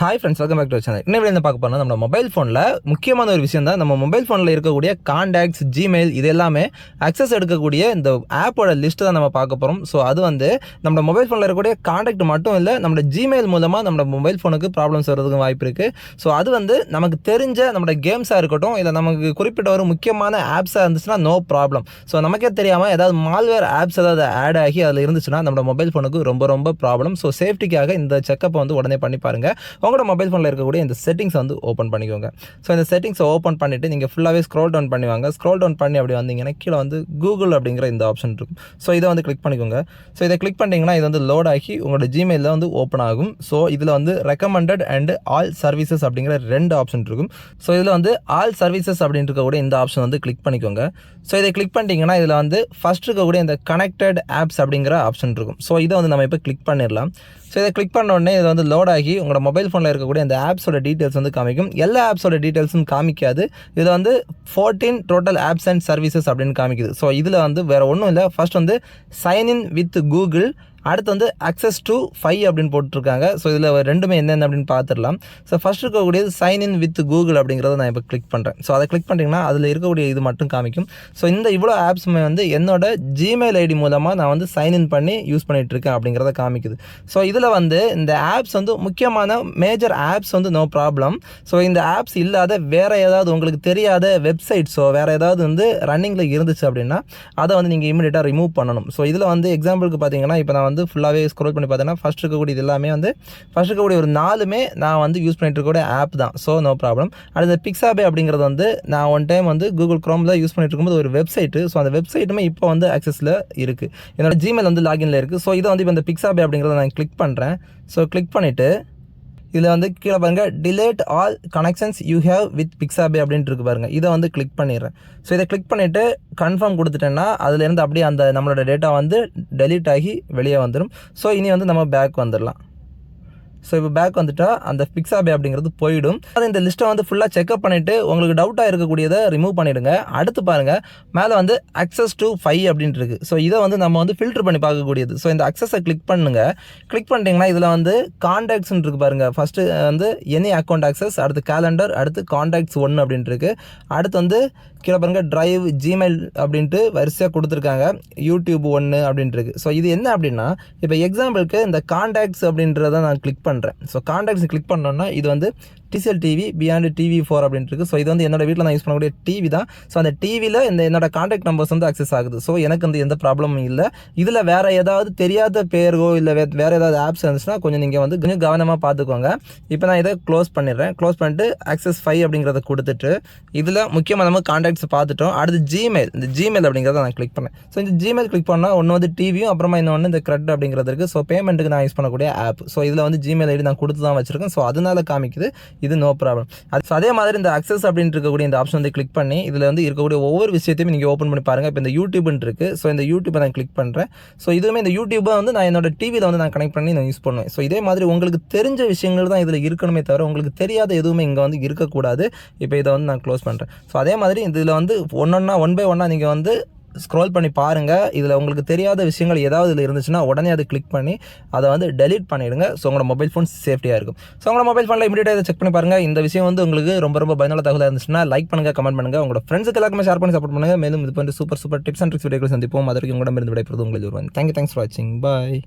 Hi friends, welcome back to channel. இன்னும் என்ன பார்க்க போனால் நம்ம மொபைல் ஃபோனில் முக்கியமான ஒரு விஷயம் தான். நம்ம மொபைல் ஃபோனில் இருக்கக்கூடிய காண்டாக்ட்ஸ், ஜிமெயில் இது எல்லாமே அக்சஸ் எடுக்கக்கூடிய இந்த ஆப்போட லிஸ்ட்டு தான் நம்ம பார்க்க போகிறோம். ஸோ அது வந்து நம்ம மொபைல் ஃபோனில் இருக்கக்கூடிய காண்டாக்ட் மட்டும் இல்லை, நம்ம ஜிமெயில் மூலமாக நம்ம மொபைல் ஃபோனுக்கு ப்ராப்ளம்ஸ் வரதுக்கு வாய்ப்பு இருக்குது. ஸோ அது வந்து நமக்கு தெரிஞ்ச நம்மளோட கேம்ஸாக இருக்கட்டும், இல்லை நமக்கு குறிப்பிட்ட ஒரு முக்கியமான ஆப்ஸாக இருந்துச்சுன்னா நோ ப்ராப்ளம். ஸோ நமக்கே தெரியாமல் ஏதாவது மால்வேர் ஆப்ஸ் ஏதாவது ஆட் ஆகி அதில் இருந்துச்சுன்னா நம்ம மொபைல் ஃபோனுக்கு ரொம்ப ப்ராப்ளம். ஸோ சேஃப்டிக்காக இந்த செக்கப்பை வந்து உடனே பண்ணி பாருங்கள். உங்களோட மொபைல் ஃபோனில் இருக்கக்கூடிய இந்த செட்டிங்ஸ் வந்து ஓப்பன் பண்ணிக்கோங்க. ஸோ இந்த செட்டிங்ஸை ஓப்பன் பண்ணிவிட்டு நீங்கள் ஃபுல்லாகவே ஸ்க்ரோல் டவுன் பண்ணுவாங்க. ஸ்க்ரோல் டவுன் பண்ணி அப்படி வந்தீங்கன்னா கீழே வந்து கூகுள் அப்படிங்கிற இந்த ஆப்ஷன் இருக்கும். ஸோ இதை வந்து கிளிக் பண்ணிக்கோங்க. ஸோ இதை கிளிக் பண்ணிங்கன்னா இது வந்து லோட் ஆகி உங்களோட ஜிமெயிலில் வந்து ஓப்பன் ஆகும். ஸோ இதில் வந்து ரெக்கமெண்டட் அண்ட் ஆல் சர்வீசஸ் அப்படிங்கிற 2 ஆப்ஷன் இருக்கும். ஸோ இதில் வந்து ஆல் சர்வீசஸ் அப்படின்னு இருக்கக்கூடிய இந்த ஆப்ஷன் வந்து கிளிக் பண்ணிக்கோங்க. ஸோ இதை கிளிக் பண்ணிட்டீங்கன்னா இதில் வந்து ஃபஸ்ட் இருக்கக்கூடிய இந்த கனெக்டட் ஆப்ஸ் அப்படிங்கிற ஆப்ஷன் இருக்கும். ஸோ இதை வந்து நம்ம இப்போ கிளிக் பண்ணிடலாம். ஸோ இதை கிளிக் பண்ண உடனே இது வந்து லோட் ஆகி உங்களோட மொபைல் ஃபோனில் இருக்கக்கூடிய அந்த ஆப்ஸோட டீட்டெயில்ஸ் வந்து காமிக்கும். எல்லா ஆப்ஸோட டீட்டெயில்ஸும் காமிக்காது. இதில் வந்து 14 டோட்டல் ஆப்ஸ் அண்ட் சர்வீசஸ் அப்படின்னு காமிக்குது. ஸோ இதில் வந்து வேறு ஒன்றும் இல்லை. ஃபர்ஸ்ட் வந்து சைன்இன் வித் கூகுள், அடுத்து வந்து அக்சஸ் டு 5 அப்படின்னு போட்டுருக்காங்க. ஸோ இதில் ரெண்டுமே என்னென்ன அப்படின்னு பார்த்துடலாம். ஸோ ஃபஸ்ட் இருக்கக்கூடியது சைன்இன் வித் கூகுள் அப்படிங்கிறத நான் இப்போ கிளிக் பண்ணுறேன். ஸோ அதை கிளிக் பண்ணிட்டீங்கன்னா அதில் இருக்கக்கூடிய இது மட்டும் காமிக்கும். ஸோ இந்த இவ்வளோ ஆப்ஸுமே வந்து என்னோட ஜிமெயில் ஐடி மூலமாக நான் வந்து சைன்இன் பண்ணி யூஸ் பண்ணிகிட்ருக்கேன் அப்படிங்கிறத காமிக்குது. ஸோ இதில் வந்து இந்த ஆப்ஸ் வந்து முக்கியமான மேஜர் ஆப்ஸ் வந்து நோ ப்ராப்ளம். ஸோ இந்த ஆப்ஸ் இல்லாத வேறு ஏதாவது உங்களுக்கு தெரியாத வெப்சைட்ஸோ வேறு ஏதாவது வந்து ரன்னிங்கில் இருந்துச்சு அப்படின்னா அதை வந்து நீங்கள் இமீடியட்டாக ரிமூவ் பண்ணணும். ஸோ இதில் வந்து எக்ஸாம்பிளுக்கு பார்த்தீங்கன்னா இப்போ நான் வந்து ஃபுல்லாகவே ஸ்க்ரோல் பண்ணி பார்த்தீங்கன்னா ஃபஸ்ட் இருக்கக்கூடிய இது எல்லாமே வந்து ஃபஸ்ட் இருக்கக்கூடிய ஒரு 4மே நான் வந்து யூஸ் பண்ணிட்டு இருக்கக்கூடிய ஆப் தான். So no problem. அடுத்த பிக்ஸாபே அப்படிங்கிறது வந்து நான் ஒன் டைம் வந்து கூகுள் க்ரோமில் யூஸ் பண்ணிட்டு இருக்கும்போது ஒரு வெப்சைட்டு. ஸோ அந்த வெப்சைட்டுமே இப்போ வந்து ஆக்சஸில் இருக்குது. என்னோட ஜிமெயில் வந்து லாகின்ல இருக்குது. ஸோ இதை வந்து இப்போ இந்த பிக்ஸாபே அப்படிங்கிறத நான் கிளிக் பண்ணுறேன். ஸோ கிளிக் பண்ணிவிட்டு இதில் வந்து கீழே பாருங்கள் delayed all connections you have with Pixabay அப்படின்ட்டு இருக்கு பாருங்கள். இதை வந்து கிளிக் பண்ணிடுறேன். ஸோ இதை கிளிக் பண்ணிவிட்டு கன்ஃபார்ம் கொடுத்துட்டேன்னா அதுலேருந்து அப்படியே அந்த நம்மளோட டேட்டா வந்து டெலீட் ஆகி வெளியே வந்துடும். ஸோ இனி வந்து நம்ம பேக் வந்துடலாம். ஸோ இப்போ பேக் வந்துட்டால் அந்த பிக்ஸாபே அப்படிங்கிறது போயிடும். அது இந்த லிஸ்ட்டை வந்து ஃபுல்லாக செக்அப் பண்ணிவிட்டு உங்களுக்கு டவுட்டாக இருக்கக்கூடியதை ரிமூவ் பண்ணிவிடுங்க. அடுத்து பாருங்கள் மேலே வந்து அக்சஸ் டு 5 அப்படின்ட்டு இருக்குது. ஸோ இதை வந்து நம்ம வந்து ஃபில்டர் பண்ணி பார்க்கக்கூடியது. ஸோ இந்த அக்சஸை கிளிக் பண்ணுங்கள். கிளிக் பண்ணிட்டீங்கன்னா இதில் வந்து காண்டாக்ட்ஸ்ன்னு இருக்குது பாருங்கள். ஃபஸ்ட்டு வந்து எனி அக்கௌண்ட் அக்சஸ், அடுத்து கேலண்டர், அடுத்து காண்டாக்ட்ஸ் 1 அப்படின்ட்டு இருக்குது. அடுத்து வந்து கீழே பாருங்கள் ட்ரைவ், ஜிமெயில் அப்படின்ட்டு வரிசையாக கொடுத்துருக்காங்க. யூடியூப் 1 அப்படின்ட்டு இருக்குது. ஸோ இது என்ன அப்படின்னா இப்போ எக்ஸாம்பிளுக்கு இந்த காண்டாக்ட்ஸ் அப்படின்றத நான் கிளிக் பண்ணுறேன். ஸோ காண்டாக்ட்ஸ் கிளிக் பண்ணோன்னா இது வந்து டிசிஎல் டிவி பியாண்ட் டிவி 4 அப்படின்ட்டு இருக்குது. ஸோ இது வந்து என்னோட வீட்டில் நான் யூஸ் பண்ணக்கூடிய டிவி தான். ஸோ அந்த டிவியில் இந்த என்னோட காண்டாக்ட் நம்பர்ஸ் வந்து அக்சஸ் ஆகுது. ஸோ எனக்கு வந்து எந்த ப்ராப்ளமும் இல்லை. இதில் வேறு ஏதாவது தெரியாத பேரோ இல்லை வேறு ஏதாவது ஆப்ஸ் இருந்துச்சுன்னா நீங்கள் வந்து கொஞ்சம் கவனமாக பார்த்துக்கோங்க. இப்போ நான் இதை க்ளோஸ் பண்ணிடுறேன். க்ளோஸ் பண்ணிட்டு அக்சஸ் 5 அப்படிங்கிறத கொடுத்துட்டு இதில் முக்கியமாக நம்ம காண்டாக்ட்ஸ் பார்த்துட்டோம். அடுத்து ஜிமெயில், இந்த ஜிமெயில் அப்படிங்கிறத நான் கிளிக் பண்ணேன். ஸோ இந்த ஜிமெயில் கிளிக் பண்ணால் ஒன்று வந்து டிவியும் அப்புறமா இன்னொன்று இந்த க்ரெட் அப்படிங்கிறது இருக்குது. ஸோ பேமெண்ட்டுக்கு நான் யூஸ் பண்ணக்கூடிய ஆப். ஸோ இதில் வந்து ஜிமெயில் ஐடி நான் கொடுத்து தான் வச்சுருக்கேன். ஸோ அதனால காமிக்குது. இது நோ ப்ராப்ளம். அதே மாதிரி இந்த அக்சஸ் அப்படின்னு இருக்கக்கூடிய இந்த ஆப்ஷன் வந்து கிளிக் பண்ணி இதில் வந்து இருக்கக்கூடிய ஒவ்வொரு விஷயத்தையும் நீங்கள் ஓப்பன் பண்ணி பாருங்கள். இப்போ இந்த யூடியூப்னு இருக்குது. ஸோ இந்த யூடியூப்பை நான் கிளிக் பண்ணுறேன். ஸோ இதுவுமே இந்த யூடியூப்பை வந்து நான் என்னோட டிவியில் வந்து நான் கனெக்ட் பண்ணி நான் யூஸ் பண்ணுவேன். ஸோ இதே மாதிரி உங்களுக்கு தெரிஞ்ச விஷயங்கள் தான் இதில் இருக்கணுமே தவிர உங்களுக்கு தெரியாத எதுவுமே இங்கே வந்து இருக்கக்கூடாது. இப்போ இதை வந்து நான் க்ளோஸ் பண்ணுறேன். ஸோ அதே மாதிரி இதில் வந்து ஒன் பை ஒன்னாக நீங்கள் வந்து ஸ்க்ரோல் பண்ணி பாருங்கள். இதில் உங்களுக்கு தெரியாத விஷயங்கள் ஏதாவது இதில் இருந்துச்சுன்னா உடனே அதை கிளிக் பண்ணி அதை வந்து டெலீட் பண்ணிவிடுங்க. ஸோ உங்களோட மொபைல் ஃபோன் சேஃப்டியாக இருக்கும். ஸோ உங்களோட மொபைல் ஃபோனில் இமீடியட்டாக இதை செக் பண்ணி பாருங்கள். இந்த விஷயம் வந்து உங்களுக்கு ரொம்ப பயனுள்ள தகவலாக இருந்துச்சுன்னா லைக் பண்ணுங்கள், கமெண்ட் பண்ணுங்கள், உங்களோட ஃப்ரெண்ட்ஸுக்கு எல்லாருமே ஷேர் பண்ணி சப்போர்ட் பண்ணுங்கள். மேலும் இது போன்ற சூப்பர் டிப்ஸ் அண்ட் ட்ரிக்ஸ் வீடியோக்கள் சந்திப்போம். அதற்கு உங்களிடம் இருந்து விடைபெறுவது உங்களுக்கு வருவாங்க. தேங்க்ஸ் ஃபார் வாட்சிங். பாய்.